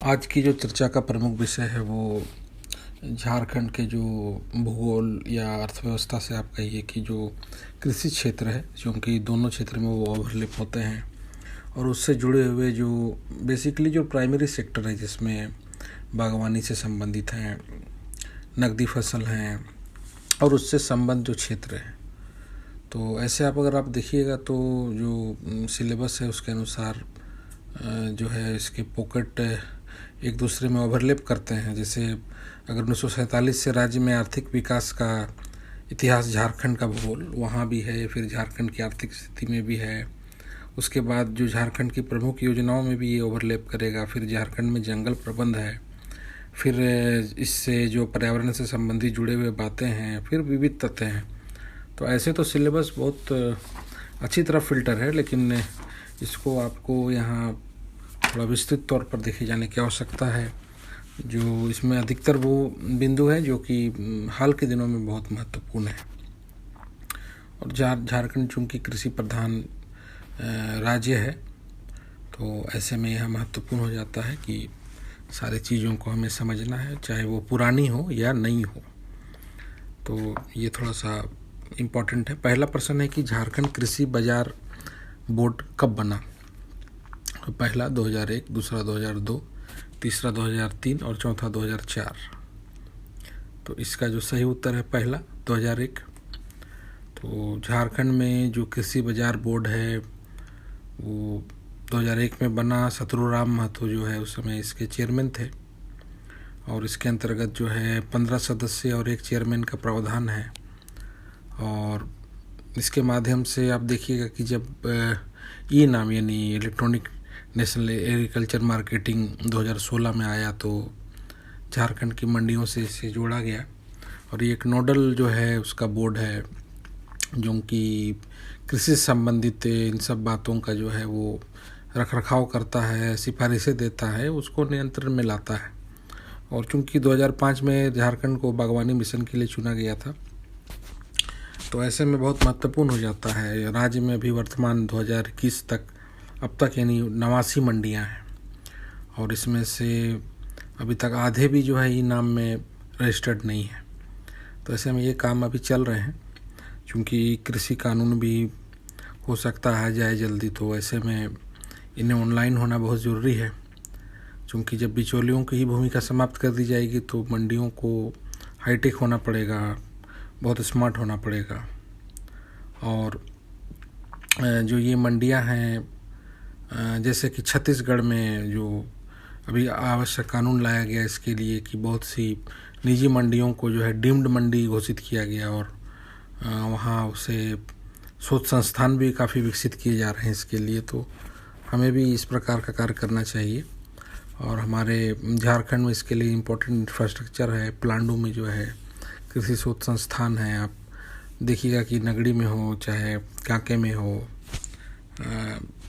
आज की जो चर्चा का प्रमुख विषय है वो झारखंड के जो भूगोल या अर्थव्यवस्था से आप कहिए कि जो कृषि क्षेत्र है, क्योंकि दोनों क्षेत्र में वो ओवरलैप होते हैं और उससे जुड़े हुए जो बेसिकली जो प्राइमरी सेक्टर है जिसमें बागवानी से संबंधित हैं, नकदी फसल हैं और उससे संबंध जो क्षेत्र है। तो ऐसे अगर आप देखिएगा तो जो सिलेबस है उसके अनुसार जो है इसके पॉकेट एक दूसरे में ओवरलैप करते हैं। जैसे अगर 1947 से राज्य में आर्थिक विकास का इतिहास झारखंड का भूगोल वहाँ भी है, फिर झारखंड की आर्थिक स्थिति में भी है। उसके बाद जो झारखंड की प्रमुख योजनाओं में भी ये ओवरलैप करेगा। फिर झारखंड में जंगल प्रबंध है, फिर इससे जो पर्यावरण से संबंधित जुड़े हुए बातें हैं, फिर विविध तथ्य हैं। तो ऐसे तो सिलेबस बहुत अच्छी तरह फिल्टर है, लेकिन इसको आपको यहाँ थोड़ा विस्तृत तौर पर देखे जाने की आवश्यकता है। जो इसमें अधिकतर वो बिंदु है जो कि हाल के दिनों में बहुत महत्वपूर्ण है। और झारखंड चूँकि कृषि प्रधान राज्य है, तो ऐसे में यह महत्वपूर्ण हो जाता है कि सारी चीज़ों को हमें समझना है, चाहे वो पुरानी हो या नई हो। तो ये थोड़ा सा इम्पोर्टेंट है। पहला प्रश्न है कि झारखंड कृषि बाजार बोर्ड कब बना? तो पहला 2001, दूसरा 2002, तीसरा 2003 और चौथा 2004। तो इसका जो सही उत्तर है पहला 2001। तो झारखंड में जो कृषि बाजार बोर्ड है वो 2001 में बना। शत्रुराम महतो जो है उस समय इसके चेयरमैन थे और इसके अंतर्गत जो है 15 सदस्य और एक चेयरमैन का प्रावधान है। और इसके माध्यम से आप देखिएगा कि जब ई नाम यानी इलेक्ट्रॉनिक नेशनल एग्रीकल्चर मार्केटिंग 2016 में आया तो झारखंड की मंडियों से इसे जोड़ा गया। और ये एक नोडल जो है उसका बोर्ड है जो कि कृषि से संबंधित इन सब बातों का जो है वो रखरखाव करता है, सिफारिशें देता है, उसको नियंत्रण में लाता है। और चूँकि 2005 में झारखंड को बागवानी मिशन के लिए चुना गया था, तो ऐसे में बहुत महत्वपूर्ण हो जाता है। राज्य में अभी वर्तमान 2021 तक अब तक यानी 89 मंडियाँ हैं और इसमें से अभी तक आधे भी जो है ई नाम में रजिस्टर्ड नहीं है। तो ऐसे में ये काम अभी चल रहे हैं, क्योंकि कृषि कानून भी हो सकता है जाए जल्दी, तो ऐसे में इन्हें ऑनलाइन होना बहुत ज़रूरी है। क्योंकि जब बिचौलियों की ही भूमिका समाप्त कर दी जाएगी तो मंडियों को हाईटेक होना पड़ेगा, बहुत स्मार्ट होना पड़ेगा। और जो ये मंडियां हैं जैसे कि छत्तीसगढ़ में जो अभी आवश्यक कानून लाया गया इसके लिए कि बहुत सी निजी मंडियों को जो है डीम्ड मंडी घोषित किया गया और वहाँ उसे शोध संस्थान भी काफ़ी विकसित किए जा रहे हैं इसके लिए। तो हमें भी इस प्रकार का कार्य करना चाहिए। और हमारे झारखंड में इसके लिए इम्पोर्टेंट इंफ्रास्ट्रक्चर है। प्लांडू में जो है कृषि शोध संस्थान है, आप देखिएगा कि नगड़ी में हो, चाहे कांके में हो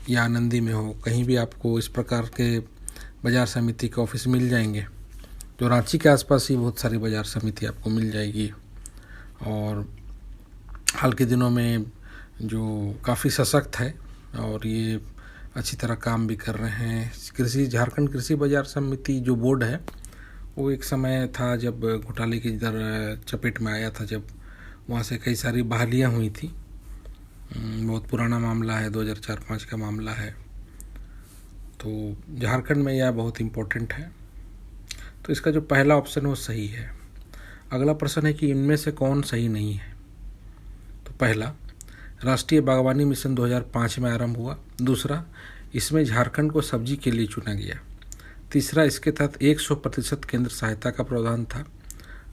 या आनंदी में हो, कहीं भी आपको इस प्रकार के बाजार समिति के ऑफिस मिल जाएंगे। जो रांची के आसपास ही बहुत सारी बाजार समिति आपको मिल जाएगी और हाल के दिनों में जो काफ़ी सशक्त है और ये अच्छी तरह काम भी कर रहे हैं। झारखंड कृषि बाजार समिति जो बोर्ड है वो एक समय था जब घोटाले की इधर चपेट में आया था, जब वहाँ से कई सारी बहालियाँ हुई थी। बहुत पुराना मामला है, 2004-05 का मामला है। तो झारखंड में यह बहुत इम्पोर्टेंट है। तो इसका जो पहला ऑप्शन है वो सही है। अगला प्रश्न है कि इनमें से कौन सही नहीं है? तो पहला, राष्ट्रीय बागवानी मिशन 2005 में आरंभ हुआ। दूसरा, इसमें झारखंड को सब्जी के लिए चुना गया। तीसरा, इसके तहत 100% केंद्र सहायता का प्रावधान था।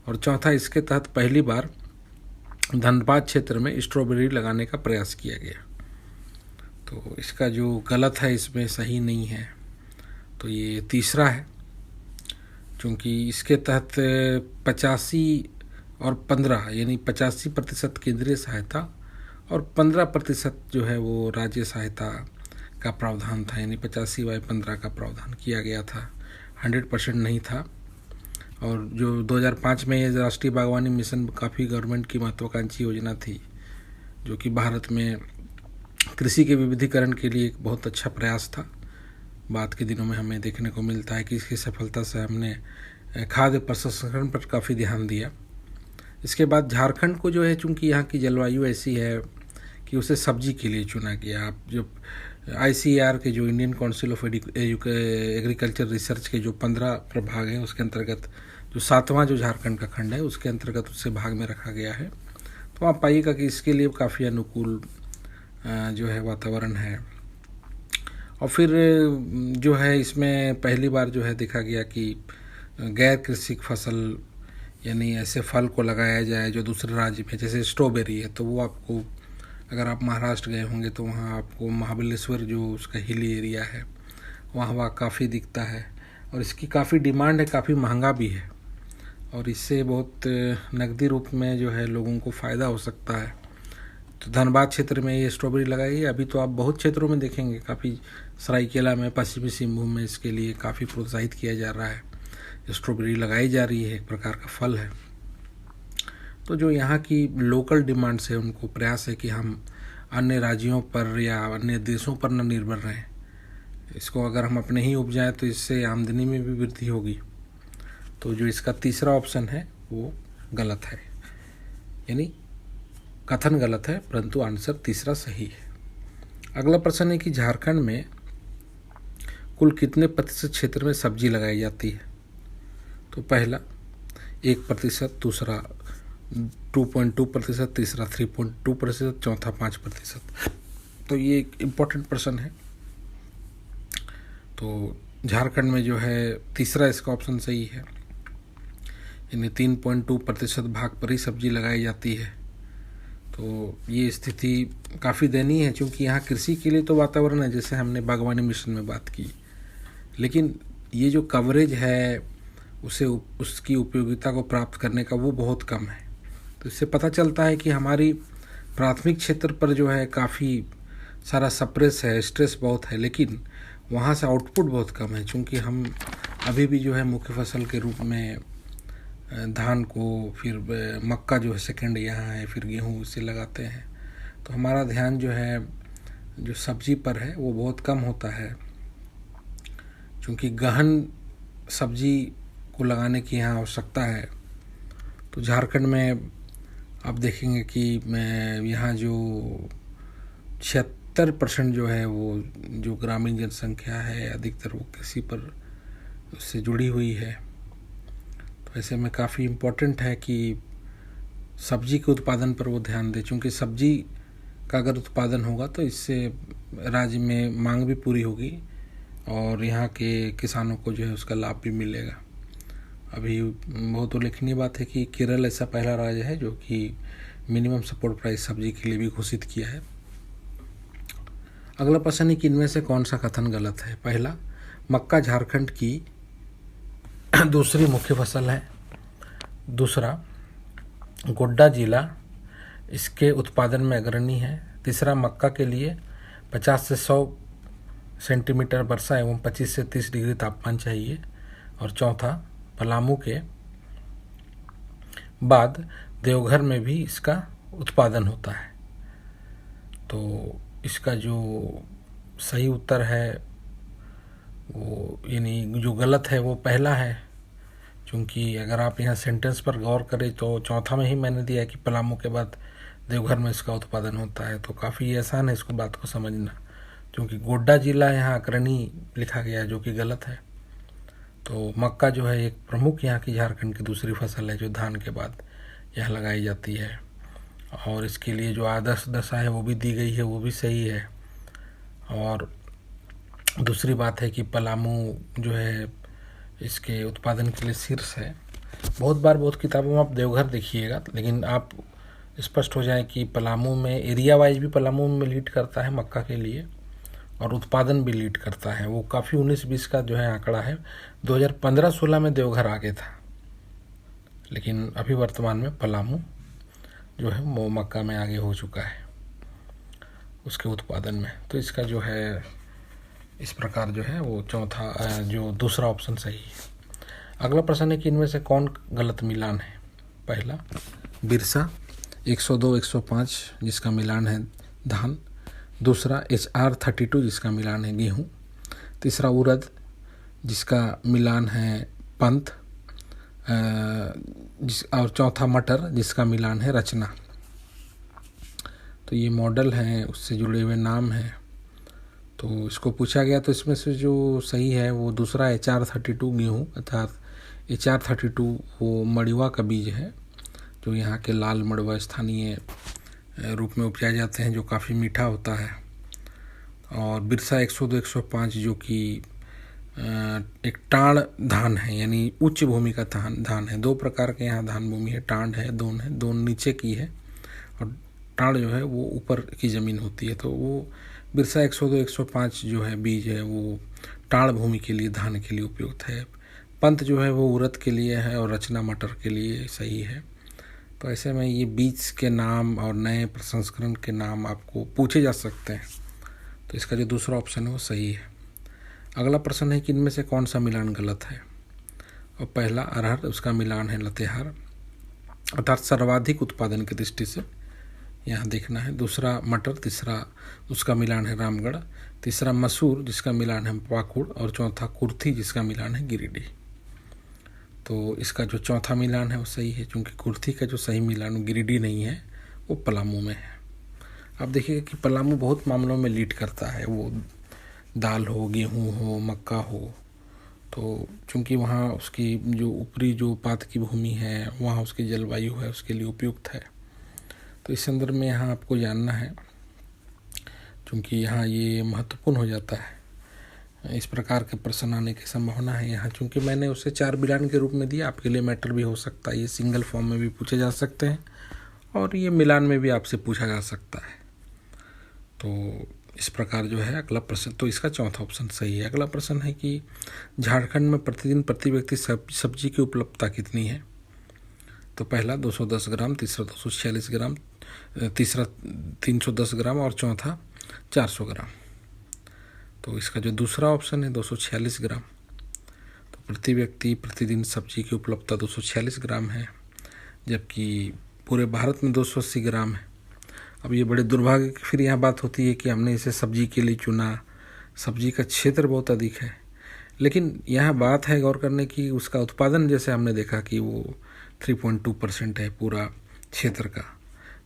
और चौथा, इसके तहत पहली बार धनबाद क्षेत्र में स्ट्रॉबेरी लगाने का प्रयास किया गया। तो इसका जो गलत है इसमें सही नहीं है, तो ये तीसरा है, क्योंकि इसके तहत 85 और 15 यानी 85% केंद्रीय सहायता और 15% जो है वो राज्य सहायता का प्रावधान था, यानी 85/15 का प्रावधान किया गया था, 100% नहीं था। और जो 2005 में ये राष्ट्रीय बागवानी मिशन काफ़ी गवर्नमेंट की महत्वाकांक्षी योजना थी, जो कि भारत में कृषि के विविधीकरण के लिए एक बहुत अच्छा प्रयास था। बाद के दिनों में हमें देखने को मिलता है कि इसकी सफलता से हमने खाद्य प्रसंस्करण पर काफ़ी ध्यान दिया। इसके बाद झारखंड को जो है, चूँकि यहाँ की जलवायु ऐसी है कि उसे सब्जी के लिए चुना गया। आप जो ICAR के जो Indian council of agriculture research के जो 15 प्रभाग हैं उसके अंतर्गत जो 7वां जो झारखंड का खंड है उसके अंतर्गत उससे भाग में रखा गया है। तो आप पाइएगा कि इसके लिए काफ़ी अनुकूल जो है वातावरण है। और फिर जो है इसमें पहली बार जो है देखा गया कि गैर कृषि फसल यानी ऐसे फल को लगाया जाए जो दूसरे राज्य में, जैसे स्ट्रॉबेरी है, तो वो आपको, अगर आप महाराष्ट्र गए होंगे तो वहाँ आपको महाबलेश्वर जो उसका हिली एरिया है वहाँ काफ़ी दिखता है और इसकी काफ़ी डिमांड है, काफ़ी महंगा भी है और इससे बहुत नकदी रूप में जो है लोगों को फ़ायदा हो सकता है। तो धनबाद क्षेत्र में ये स्ट्रॉबेरी लगाई है। अभी तो आप बहुत क्षेत्रों में देखेंगे, काफ़ी सरायकेला में, पश्चिमी सिंहभूम में इसके लिए काफ़ी प्रोत्साहित किया जा रहा है। स्ट्रॉबेरी लगाई जा रही है, एक प्रकार का फल है। तो जो यहाँ की लोकल डिमांड्स है उनको प्रयास है कि हम अन्य राज्यों पर या अन्य देशों पर न निर्भर रहें। इसको अगर हम अपने ही उपजाएं तो इससे आमदनी में भी वृद्धि होगी। तो जो इसका तीसरा ऑप्शन है वो गलत है, यानी कथन गलत है परंतु आंसर तीसरा सही है। अगला प्रश्न है कि झारखंड में कुल कितने प्रतिशत क्षेत्र में सब्जी लगाई जाती है? तो पहला 1%, दूसरा 2.2%, तीसरा 3.2%, चौथा 5%। तो ये एक इम्पॉर्टेंट प्रश्न है। तो झारखंड में जो है तीसरा इसका ऑप्शन सही है, यानी 3.2% भाग पर ही सब्जी लगाई जाती है। तो ये स्थिति काफ़ी दयनीय है, क्योंकि यहाँ कृषि के लिए तो वातावरण है, जैसे हमने बागवानी मिशन में बात की, लेकिन ये जो कवरेज है उसे उसकी उपयोगिता को प्राप्त करने का वो बहुत कम है। तो इससे पता चलता है कि हमारी प्राथमिक क्षेत्र पर जो है काफ़ी सारा सप्रेस है, स्ट्रेस बहुत है, लेकिन वहाँ से आउटपुट बहुत कम है। चूँकि हम अभी भी जो है मुख्य फसल के रूप में धान को, फिर मक्का जो है सेकंड यहाँ है, फिर गेहूँ इसे लगाते हैं, तो हमारा ध्यान जो है जो सब्जी पर है वो बहुत कम होता है। क्योंकि गहन सब्जी को लगाने की यहाँ आवश्यकता है। तो झारखंड में आप देखेंगे कि यहाँ जो 76% जो है वो जो ग्रामीण जनसंख्या है अधिकतर वो कृषि पर उससे जुड़ी हुई है। तो ऐसे में काफ़ी इम्पोर्टेंट है कि सब्जी के उत्पादन पर वो ध्यान दें, क्योंकि सब्जी का अगर उत्पादन होगा तो इससे राज्य में मांग भी पूरी होगी और यहाँ के किसानों को जो है उसका लाभ भी मिलेगा। अभी बहुत उल्लेखनीय बात है कि केरल ऐसा पहला राज्य है जो कि मिनिमम सपोर्ट प्राइस सब्जी के लिए भी घोषित किया है। अगला प्रश्न है कि इनमें से कौन सा कथन गलत है? पहला, मक्का झारखंड की दूसरी मुख्य फसल है। दूसरा, गोड्डा जिला इसके उत्पादन में अग्रणी है। तीसरा, मक्का के लिए 50 से 100 सेंटीमीटर वर्षा एवं 25 से 30 डिग्री तापमान चाहिए। और चौथा, पलामू के बाद देवघर में भी इसका उत्पादन होता है। तो इसका जो सही उत्तर है वो, यानी जो गलत है वो पहला है, क्योंकि अगर आप यहाँ सेंटेंस पर गौर करें तो चौथा में ही मैंने दिया है कि पलामू के बाद देवघर में इसका उत्पादन होता है। तो काफ़ी आसान है इसको बात को समझना, क्योंकि गोड्डा जिला यहाँ अग्रणी लिखा गया है जो कि गलत है। तो मक्का जो है एक प्रमुख यहाँ की झारखंड की दूसरी फसल है जो धान के बाद यहाँ लगाई जाती है, और इसके लिए जो आदर्श दशा है वो भी दी गई है, वो भी सही है। और दूसरी बात है कि पलामू जो है इसके उत्पादन के लिए शीर्ष है। बहुत बार बहुत किताबों में आप देवघर देखिएगा, लेकिन आप स्पष्ट हो जाए कि पलामू में एरिया वाइज भी पलामू में लीड करता है मक्का के लिए, और उत्पादन भी लीड करता है। वो काफ़ी 19-20 का जो है आंकड़ा है। 2015-16 में देवघर आगे था, लेकिन अभी वर्तमान में पलामू जो है वो मक्का में आगे हो चुका है उसके उत्पादन में। तो इसका जो है इस प्रकार जो है वो चौथा जो दूसरा ऑप्शन सही है। अगला प्रश्न है कि इनमें से कौन गलत मिलान है? पहला, बिरसा 102-105 जिसका मिलान है धान। दूसरा, HR32 जिसका मिलान है गेहूँ। तीसरा उड़द जिसका मिलान है पंथ, और चौथा मटर जिसका मिलान है रचना। तो ये मॉडल हैं, उससे जुड़े हुए नाम हैं। तो इसको पूछा गया तो इसमें से जो सही है वो दूसरा HR32 गेहूँ, अर्थात HR32 वो मड़ुआ का बीज है जो यहाँ के लाल मड़ुआ स्थानीय रूप में उपजाए जाते हैं, जो काफ़ी मीठा होता है। और बिरसा 102 105 जो कि एक टाण धान है, यानी उच्च भूमि का धान है। दो प्रकार के यहाँ धान भूमि है, टांड है, दोन नीचे की है और टाण जो है वो ऊपर की ज़मीन होती है। तो वो बिरसा 102 105 जो है बीज है वो टाण भूमि के लिए, धान के लिए उपयुक्त है। पंथ जो है वो उड़द के लिए है और रचना मटर के लिए सही है। तो ऐसे में ये बीज के नाम और नए प्रसंस्करण के नाम आपको पूछे जा सकते हैं। तो इसका जो दूसरा ऑप्शन है वो सही है। अगला प्रश्न है कि इनमें से कौन सा मिलान गलत है। और पहला अरहर, उसका मिलान है लतेहार, अर्थात सर्वाधिक उत्पादन की दृष्टि से यहाँ देखना है। दूसरा मटर, तीसरा उसका मिलान है रामगढ़, तीसरा मसूर जिसका मिलान है पाकुड़, और चौथा कुर्थी जिसका मिलान है गिरिडीह। तो इसका जो चौथा मिलान है वो सही है, क्योंकि कुर्थी का जो सही मिलान गिरिडीह नहीं है, वो पलामू में है। आप देखिए कि पलामू बहुत मामलों में लीड करता है, वो दाल हो, गेहूँ हो, मक्का हो। तो चूँकि वहाँ उसकी जो ऊपरी जो पात की भूमि है, वहाँ उसकी जलवायु है, उसके लिए उपयुक्त है। तो इस संदर्भ में यहाँ आपको जानना है, क्योंकि यहाँ ये महत्वपूर्ण हो जाता है। इस प्रकार के प्रश्न आने की संभावना है यहाँ, चूँकि मैंने उसे 4 मिलान के रूप में दिया, आपके लिए मैटर भी हो सकता है। ये सिंगल फॉर्म में भी पूछे जा सकते हैं और ये मिलान में भी आपसे पूछा जा सकता है। तो इस प्रकार जो है अगला प्रश्न, तो इसका चौथा ऑप्शन सही है। अगला प्रश्न है कि झारखंड में प्रतिदिन प्रति व्यक्ति सब्जी की उपलब्धता कितनी है। तो पहला 210 ग्राम, तीसरा 246 ग्राम, तीसरा 310 ग्राम और चौथा 400 ग्राम। तो इसका जो दूसरा ऑप्शन है 246 ग्राम। तो प्रति व्यक्ति प्रतिदिन सब्जी की उपलब्धता 246 ग्राम है, जबकि पूरे भारत में 280 ग्राम है। अब ये बड़े दुर्भाग्य की फिर यहाँ बात होती है कि हमने इसे सब्जी के लिए चुना, सब्जी का क्षेत्र बहुत अधिक है, लेकिन यहाँ बात है गौर करने की, उसका उत्पादन जैसे हमने देखा कि वो 3.2% है पूरा क्षेत्र का।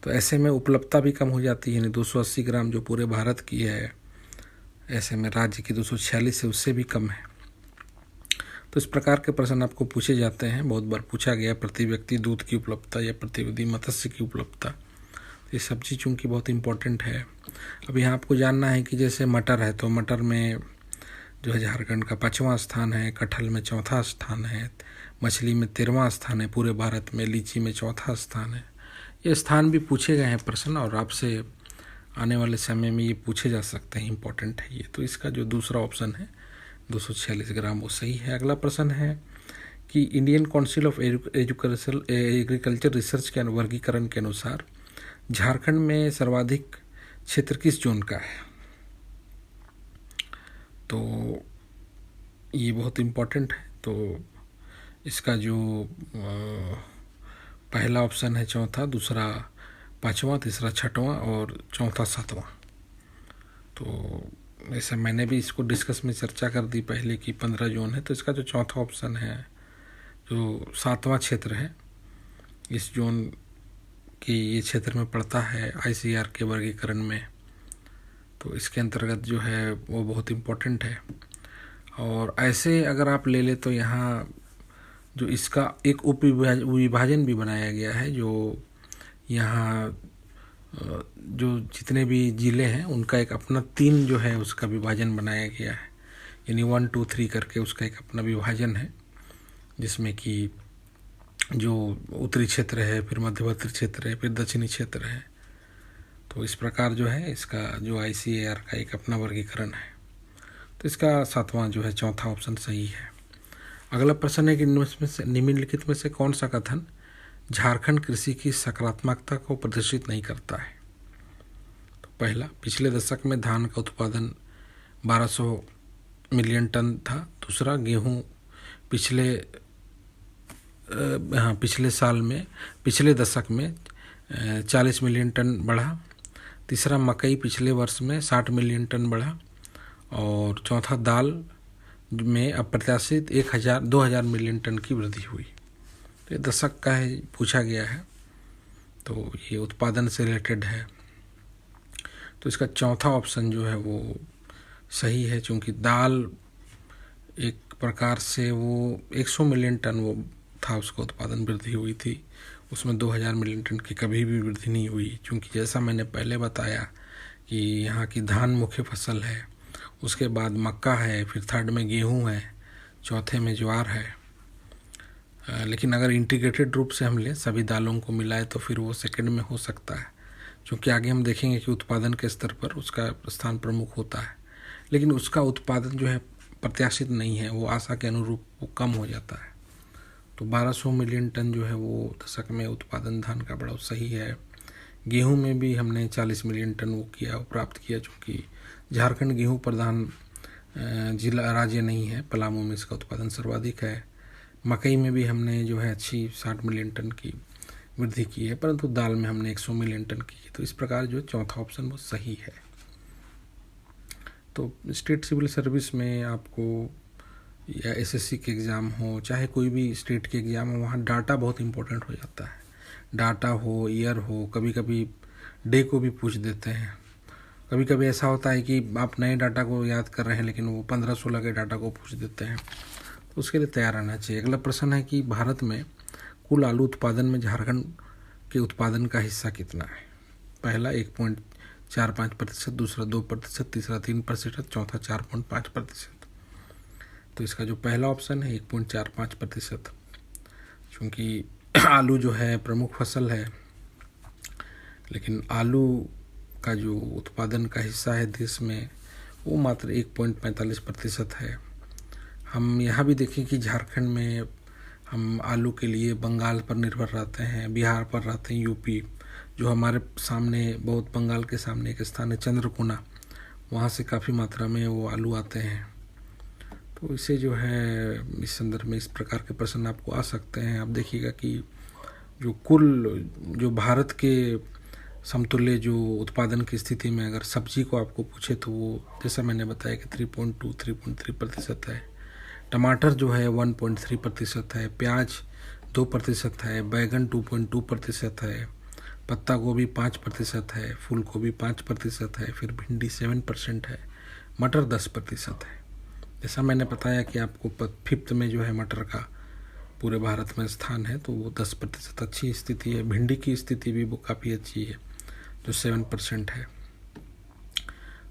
तो ऐसे में उपलब्धता भी कम हो जाती है, 280 ग्राम जो पूरे भारत की है, ऐसे में राज्य की 246 है, उससे भी कम है। तो इस प्रकार के प्रश्न आपको पूछे जाते हैं, बहुत बार पूछा गया प्रति व्यक्ति दूध की उपलब्धता या प्रति व्यक्ति मत्स्य की उपलब्धता। ये सब्जी चूँकि बहुत इम्पोर्टेंट है। अब यहाँ आपको जानना है कि जैसे मटर है, तो मटर में जो है झारखंड का 5वां स्थान है, कटहल में 4था स्थान है, मछली में 13वां स्थान है पूरे भारत में, लीची में 4था स्थान है। ये स्थान भी पूछे गए हैं प्रश्न, और आपसे आने वाले समय में ये पूछे जा सकते हैं, इम्पोर्टेंट है ये। तो इसका जो दूसरा ऑप्शन है 246 ग्राम वो सही है। अगला प्रश्न है कि Indian council of agriculture research के वर्गीकरण के अनुसार झारखंड में सर्वाधिक क्षेत्र किस जोन का है। तो ये बहुत इम्पोर्टेंट है। तो इसका जो पहला ऑप्शन है चौथा, दूसरा 5वां, तीसरा 6वां और चौथा 7वां। तो ऐसे मैंने भी इसको डिस्कस में चर्चा कर दी पहले कि 15 जोन है। तो इसका जो चौथा ऑप्शन है, जो 7वां क्षेत्र है, इस जोन कि ये क्षेत्र में पड़ता है ICAR के वर्गीकरण में। तो इसके अंतर्गत जो है वो बहुत इम्पोर्टेंट है। और ऐसे अगर आप ले ले तो यहाँ जो इसका एक उप विभाजन भी बनाया गया है, जो यहाँ जो जितने भी ज़िले हैं उनका एक अपना 3 जो है उसका विभाजन बनाया गया है, यानी 1 2 3 करके उसका एक अपना विभाजन है, जिसमें कि जो उत्तरी क्षेत्र है, फिर मध्यवर्ती क्षेत्र है, फिर दक्षिणी क्षेत्र है। तो इस प्रकार जो है इसका जो ICAR का एक अपना वर्गीकरण है। तो इसका 7वां जो है चौथा ऑप्शन सही है। अगला प्रश्न है कि निम्नलिखित में से कौन सा कथन झारखंड कृषि की सकारात्मकता को प्रदर्शित नहीं करता है। तो पहला, पिछले दशक में धान का उत्पादन 1200 मिलियन टन था। दूसरा, गेहूँ पिछले दशक में 40 मिलियन टन बढ़ा। तीसरा, मकई पिछले वर्ष में 60 मिलियन टन बढ़ा। और चौथा दाल में अप्रत्याशित 2000 मिलियन टन की वृद्धि हुई। तो ये दशक का है, पूछा गया है, तो ये उत्पादन से रिलेटेड है। तो इसका चौथा ऑप्शन जो है वो सही है, क्योंकि दाल एक प्रकार से वो 100 मिलियन टन वो था, उसका उत्पादन वृद्धि हुई थी, उसमें 2000 मिलियन टन की कभी भी वृद्धि नहीं हुई। क्योंकि जैसा मैंने पहले बताया कि यहाँ की धान मुख्य फसल है, उसके बाद मक्का है, फिर थर्ड में गेहूँ है, चौथे में ज्वार है। लेकिन अगर इंटीग्रेटेड रूप से हम लें, सभी दालों को मिलाए, तो फिर वो सेकंड में हो सकता है, क्योंकि आगे हम देखेंगे कि उत्पादन के स्तर पर उसका स्थान प्रमुख होता है। लेकिन उसका उत्पादन जो है प्रत्याशित नहीं है, वो आशा के अनुरूप वो कम हो जाता है। तो 1200 मिलियन टन जो है वो दशक में उत्पादन धान का बड़ा सही है। गेहूं में भी हमने 40 मिलियन टन वो किया, वो प्राप्त किया, चूँकि झारखंड गेहूं प्रधान जिला राज्य नहीं है, पलामू में इसका उत्पादन सर्वाधिक है। मकई में भी हमने जो है अच्छी 60 मिलियन टन की वृद्धि की है, परंतु दाल में हमने 100 मिलियन टन की है। तो इस प्रकार जो चौथा ऑप्शन वो सही है। तो स्टेट सिविल सर्विस में आपको या एसएससी के एग्ज़ाम हो, चाहे कोई भी स्टेट के एग्ज़ाम हो, वहाँ डाटा बहुत इंपॉर्टेंट हो जाता है। डाटा हो, ईयर हो, कभी कभी डे को भी पूछ देते हैं। कभी कभी ऐसा होता है कि आप नए डाटा को याद कर रहे हैं, लेकिन वो 15-16 के डाटा को पूछ देते हैं, तो उसके लिए तैयार रहना चाहिए। अगला प्रश्न है कि भारत में कुल आलू उत्पादन में झारखंड के उत्पादन का हिस्सा कितना है? पहला 1.45%, दूसरा 2%, तीसरा 3%, चौथा 4.5%। तो इसका जो पहला ऑप्शन है 1.45%, क्योंकि आलू जो है प्रमुख फसल है, लेकिन आलू का जो उत्पादन का हिस्सा है देश में वो मात्र 1.45% है। हम यहाँ भी देखें कि झारखंड में हम आलू के लिए बंगाल पर निर्भर रहते हैं, बिहार पर रहते हैं, यूपी, जो हमारे सामने बहुत बंगाल के सामने एक स्थान है चंद्रकोना, वहाँ से काफ़ी मात्रा में वो आलू आते हैं। तो इसे जो है इस संदर्भ में इस प्रकार के प्रश्न आपको आ सकते हैं। आप देखिएगा कि जो भारत के समतुल्य जो उत्पादन की स्थिति में अगर सब्जी को आपको पूछे तो वो जैसा मैंने बताया कि 3.3% है। टमाटर जो है 1.3% है, प्याज 2% है, बैगन 2.2% है, पत्ता गोभी 5% है, फूल गोभी 5% है, फिर भिंडी 7% है, मटर 10% है। जैसा मैंने बताया कि आपको 5th में जो है मटर का पूरे भारत में स्थान है, तो वो 10% अच्छी स्थिति है। भिंडी की स्थिति भी वो काफ़ी अच्छी है जो 7% है।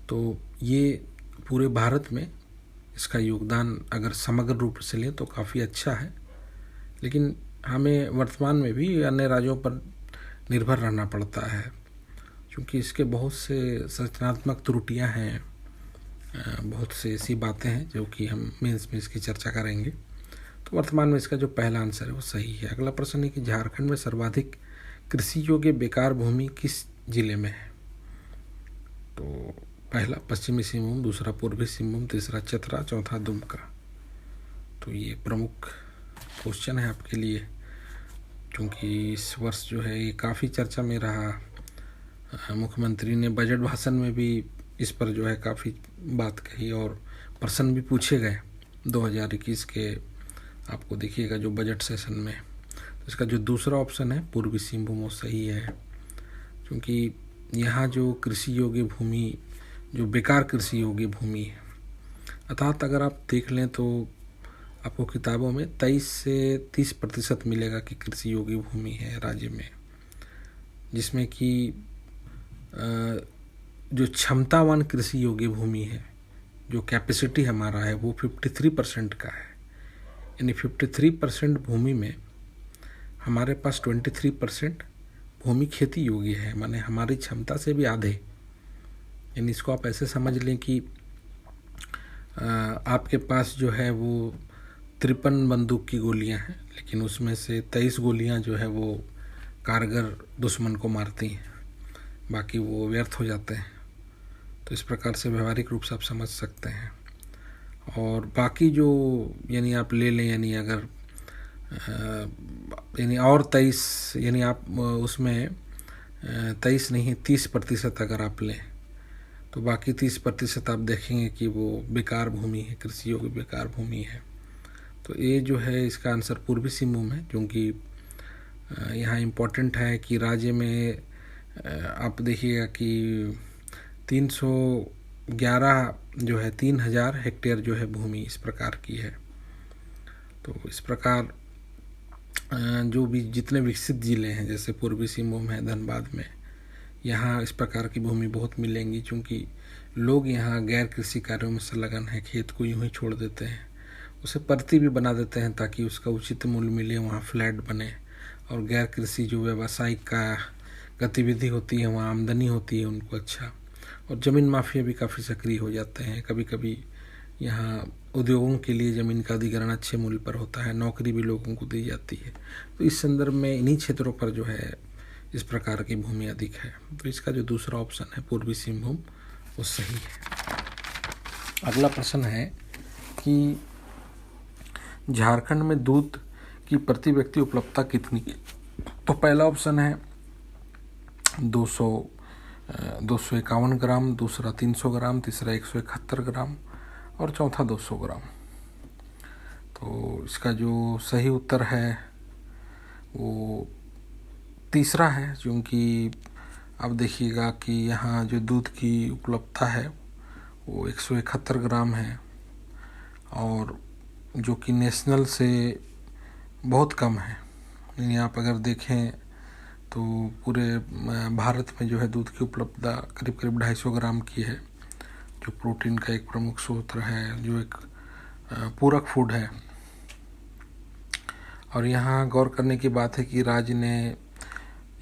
तो ये पूरे भारत में इसका योगदान अगर समग्र रूप से लें तो काफ़ी अच्छा है, लेकिन हमें वर्तमान में भी अन्य राज्यों पर निर्भर रहना पड़ता है, क्योंकि इसके बहुत से संरचनात्मक त्रुटियां हैं, बहुत से ऐसी बातें हैं जो कि हम मेंस में इसकी चर्चा करेंगे। तो वर्तमान में इसका जो पहला आंसर है वो सही है। अगला प्रश्न है कि झारखंड में सर्वाधिक कृषि योग्य बेकार भूमि किस जिले में है? तो पहला पश्चिमी सिंहभूम, दूसरा पूर्वी सिंहभूम, तीसरा चतरा, चौथा दुमका। तो ये प्रमुख क्वेश्चन है आपके लिए, क्योंकि इस वर्ष जो है ये काफ़ी चर्चा में रहा। मुख्यमंत्री ने बजट भाषण में भी इस पर जो है काफ़ी बात कही और प्रश्न भी पूछे गए 2021 के, आपको देखिएगा जो बजट सेशन में। तो इसका जो दूसरा ऑप्शन है पूर्वी सिंहभूम वो सही है, क्योंकि यहाँ जो कृषि योग्य भूमि, जो बेकार कृषि योग्य भूमि है, अर्थात अगर आप देख लें तो आपको किताबों में 23 से 30% मिलेगा कि कृषि योग्य भूमि है राज्य में, जिसमें कि जो क्षमतावान कृषि योग्य भूमि है, जो कैपेसिटी हमारा है वो 53% का है। यानी 53% भूमि में हमारे पास 23% भूमि खेती योग्य है, माने हमारी क्षमता से भी आधे। यानी इसको आप ऐसे समझ लें कि आपके पास जो है वो 53 बंदूक की गोलियां हैं, लेकिन उसमें से 23 गोलियां जो है वो कारगर दुश्मन को मारती हैं, बाकी वो व्यर्थ हो जाते हैं। तो इस प्रकार से व्यवहारिक रूप से आप समझ सकते हैं। और बाकी जो यानी आप ले लें, यानी अगर यानी और 23, यानी आप उसमें 23 नहीं 30% अगर आप लें तो बाकी 30% आप देखेंगे कि वो बेकार भूमि है, कृषि योग्य बेकार भूमि है। तो ये जो है इसका आंसर पूर्वी सिंहभूम है, क्योंकि यहाँ इम्पोर्टेंट है कि राज्य में आप देखिएगा कि 311 जो है 3000 हेक्टेयर जो है भूमि इस प्रकार की है। तो इस प्रकार जो भी जितने विकसित ज़िले हैं जैसे पूर्वी सिंहभूम है, धनबाद में, यहाँ इस प्रकार की भूमि बहुत मिलेंगी, क्योंकि लोग यहाँ गैर कृषि कार्यों में संलग्न है, खेत को यूं ही छोड़ देते हैं, उसे परती भी बना देते हैं ताकि उसका उचित मूल्य मिले, वहाँ फ्लैट बने और गैर कृषि जो व्यावसायिक का गतिविधि होती है वहाँ आमदनी होती है उनको अच्छा। और ज़मीन माफिया भी काफ़ी सक्रिय हो जाते हैं। कभी कभी यहाँ उद्योगों के लिए ज़मीन का अधिग्रहण अच्छे मूल्य पर होता है, नौकरी भी लोगों को दी जाती है। तो इस संदर्भ में इन्हीं क्षेत्रों पर जो है इस प्रकार की भूमि अधिक है। तो इसका जो दूसरा ऑप्शन है पूर्वी सिंहभूम वो सही है। अगला प्रश्न है कि झारखंड में दूध की प्रति व्यक्ति उपलब्धता कितनी है? तो पहला ऑप्शन है 251 ग्राम, दूसरा 300 ग्राम, तीसरा 171 ग्राम और चौथा 200 ग्राम। तो इसका जो सही उत्तर है वो तीसरा है, क्योंकि आप देखिएगा कि यहाँ जो दूध की उपलब्धता है वो 171 ग्राम है और जो कि नेशनल से बहुत कम है। यानी आप अगर देखें तो पूरे भारत में जो है दूध की उपलब्धता करीब करीब 250 ग्राम की है, जो प्रोटीन का एक प्रमुख स्रोत है, जो एक पूरक फूड है। और यहाँ गौर करने की बात है कि राज्य ने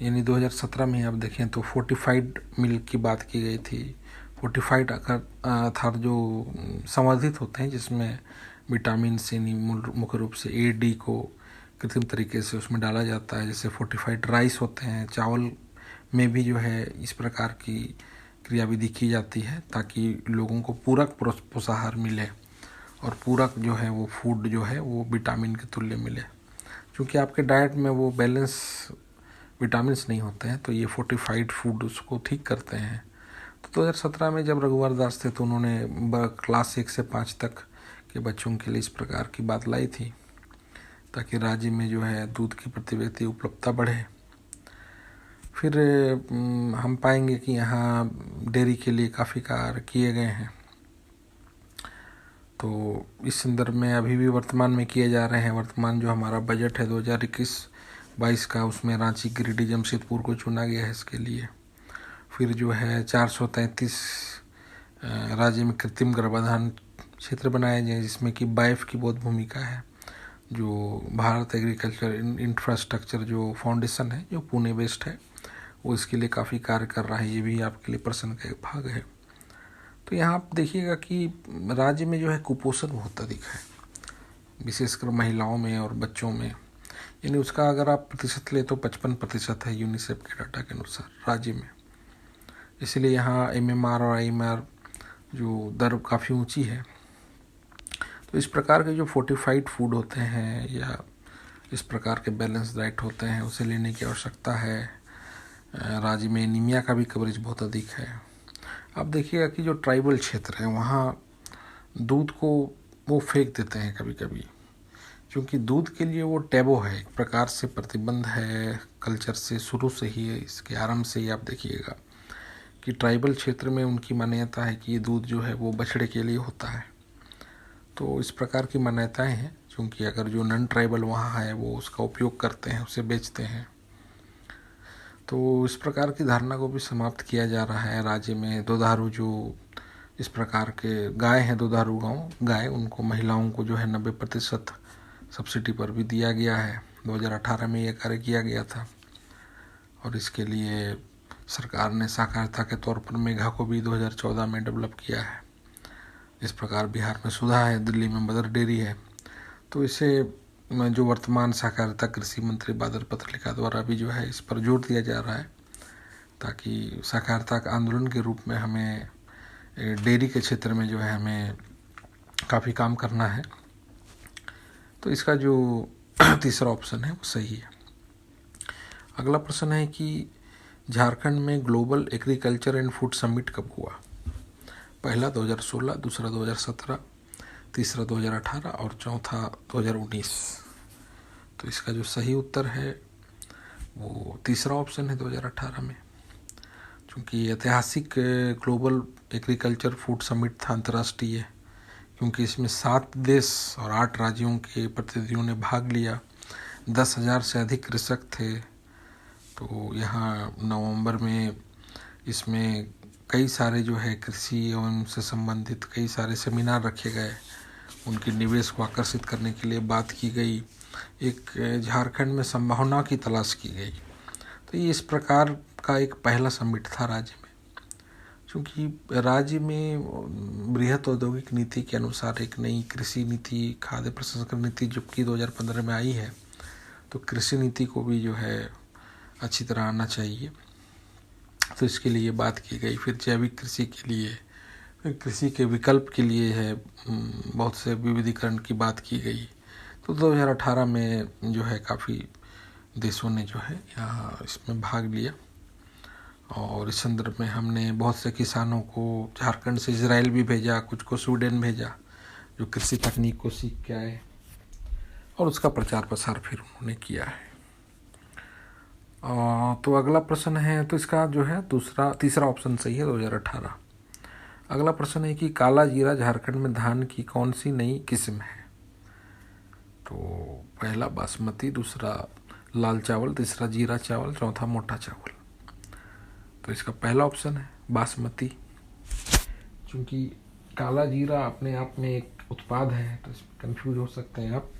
यानी 2017 में आप देखें तो फोर्टिफाइड मिल्क की बात की गई थी। फोर्टिफाइड अर्थात जो संवर्धित होते हैं जिसमें विटामिन सी मुख्य रूप से ए डी को कृत्रिम तरीके से उसमें डाला जाता है। जैसे फोर्टिफाइड राइस होते हैं, चावल में भी जो है इस प्रकार की क्रियाविधि की जाती है ताकि लोगों को पूरक पोषाहार मिले और पूरक जो है वो फूड जो है वो विटामिन के तुल्य मिले। क्योंकि आपके डाइट में वो बैलेंस विटामिन्स नहीं होते हैं तो ये फोर्टिफाइड फूड उसको ठीक करते हैं। तो 2017 में जब रघुवर दास थे तो उन्होंने क्लास 1 से 5 तक के बच्चों के लिए इस प्रकार की बात लाई थी ताकि राज्य में जो है दूध की प्रति व्यक्ति उपलब्धता बढ़े। फिर हम पाएंगे कि यहाँ डेयरी के लिए काफ़ी कार्य किए गए हैं। तो इस संदर्भ में अभी भी वर्तमान में किए जा रहे हैं। वर्तमान जो हमारा बजट है 2021-22 का, उसमें रांची, गिरिडीह, जमशेदपुर को चुना गया है इसके लिए। फिर जो है 433 राज्य में कृत्रिम गर्भाधान क्षेत्र बनाए गए जिसमें कि बाइफ की बहुत भूमिका है। जो भारत एग्रीकल्चर इंफ्रास्ट्रक्चर जो फाउंडेशन है जो पुणे बेस्ड है वो इसके लिए काफ़ी कार्य कर रहा है। ये भी आपके लिए प्रश्न का एक भाग है। तो यहाँ आप देखिएगा कि राज्य में जो है कुपोषण बहुत अधिक है, विशेषकर महिलाओं में और बच्चों में। यानी उसका अगर आप प्रतिशत ले तो 55% है यूनिसेफ के डाटा के अनुसार राज्य में। इसलिए यहाँ MMR और IMR जो दर काफ़ी ऊंची है। तो इस प्रकार के जो फोर्टिफाइड फूड होते हैं या इस प्रकार के बैलेंस डाइट होते हैं उसे लेने की आवश्यकता है। राज्य में एनीमिया का भी कवरेज बहुत अधिक है। आप देखिएगा कि जो ट्राइबल क्षेत्र है वहाँ दूध को वो फेंक देते हैं कभी कभी, क्योंकि दूध के लिए वो टैबू है, एक प्रकार से प्रतिबंध है कल्चर से, शुरू से ही है। इसके आरंभ से ही आप देखिएगा कि ट्राइबल क्षेत्र में उनकी मान्यता है कि ये दूध जो है वो बछड़े के लिए होता है। तो इस प्रकार की मान्यताएं हैं, क्योंकि अगर जो नॉन ट्राइबल वहाँ है वो उसका उपयोग करते हैं, उसे बेचते हैं। तो इस प्रकार की धारणा को भी समाप्त किया जा रहा है। राज्य में दुधारू जो इस प्रकार के गाय हैं, दुधारू गाय, उनको महिलाओं को जो है 90% सब्सिडी पर भी दिया गया है। 2018 में यह कार्य किया गया था और इसके लिए सरकार ने सहकारिता के तौर पर मेघा को भी 2014 में डेवलप किया है। इस प्रकार बिहार में सुधा है, दिल्ली में मदर डेयरी है। तो इसे जो वर्तमान सहकारिता कृषि मंत्री बादल पत्रलेखा द्वारा भी जो है इस पर जोर दिया जा रहा है ताकि सहकारिता का आंदोलन के रूप में हमें डेयरी के क्षेत्र में जो है हमें काफ़ी काम करना है। तो इसका जो तीसरा ऑप्शन है वो सही है। अगला प्रश्न है कि झारखंड में global agriculture and food summit कब हुआ? पहला 2016, दूसरा 2017, तीसरा 2018 और चौथा 2019। तो इसका जो सही उत्तर है वो तीसरा ऑप्शन है 2018 में, क्योंकि ऐतिहासिक ग्लोबल एग्रीकल्चर फूड समिट था अंतर्राष्ट्रीय, क्योंकि इसमें 7 देश और 8 राज्यों के प्रतिनिधियों ने भाग लिया। 10,000 से अधिक कृषक थे। तो यहाँ नवंबर में इसमें कई सारे जो है कृषि एवं से संबंधित कई सारे सेमिनार रखे गए, उनके निवेश को आकर्षित करने के लिए बात की गई, एक झारखंड में संभावना की तलाश की गई। तो ये इस प्रकार का एक पहला समिट था राज्य में, क्योंकि राज्य में बृहत औद्योगिक नीति के अनुसार एक नई कृषि नीति, खाद्य प्रसंस्करण नीति जो कि 2015 में आई है, तो कृषि नीति को भी जो है अच्छी तरह आना चाहिए। तो इसके लिए बात की गई। फिर जैविक कृषि के लिए, फिर कृषि के विकल्प के लिए है बहुत से विविधीकरण की बात की गई। तो 2018 में जो है काफ़ी देशों ने जो है यहाँ इसमें भाग लिया, और इस संदर्भ में हमने बहुत से किसानों को झारखंड से इजराइल भी भेजा, कुछ को स्वीडन भेजा, जो कृषि तकनीक को सीख के आए, और उसका प्रचार प्रसार फिर उन्होंने किया है। तो अगला प्रश्न है, तो इसका जो है तीसरा ऑप्शन सही है 2018। अगला प्रश्न है कि काला जीरा झारखंड में धान की कौन सी नई किस्म है? तो पहला बासमती, दूसरा लाल चावल, तीसरा जीरा चावल, चौथा मोटा चावल। तो इसका पहला ऑप्शन है बासमती, क्योंकि काला जीरा अपने आप में एक उत्पाद है, तो इसमें कंफ्यूज हो सकते हैं आप,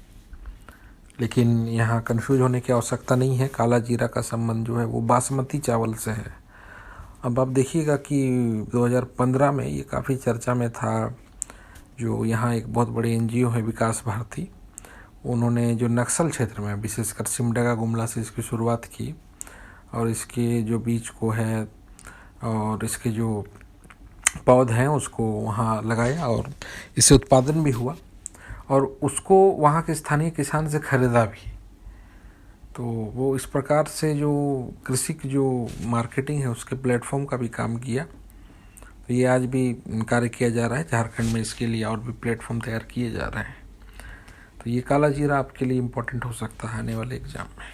लेकिन यहाँ कंफ्यूज होने की आवश्यकता नहीं है। काला जीरा का संबंध जो है वो बासमती चावल से है। अब आप देखिएगा कि 2015 में ये काफ़ी चर्चा में था। जो यहाँ एक बहुत बड़े एनजीओ है विकास भारती, उन्होंने जो नक्सल क्षेत्र में विशेषकर सिमडेगा गुमला से इसकी शुरुआत की, और इसके जो बीज को है और इसके जो पौध हैं उसको वहाँ लगाया, और इससे उत्पादन भी हुआ, और उसको वहाँ के स्थानीय किसान से खरीदा भी। तो वो इस प्रकार से जो कृषि की जो मार्केटिंग है उसके प्लेटफॉर्म का भी काम किया। तो ये आज भी कार्य किया जा रहा है झारखंड में, इसके लिए और भी प्लेटफॉर्म तैयार किए जा रहे हैं। तो ये काला जीरा आपके लिए इम्पोर्टेंट हो सकता है आने वाले एग्जाम में।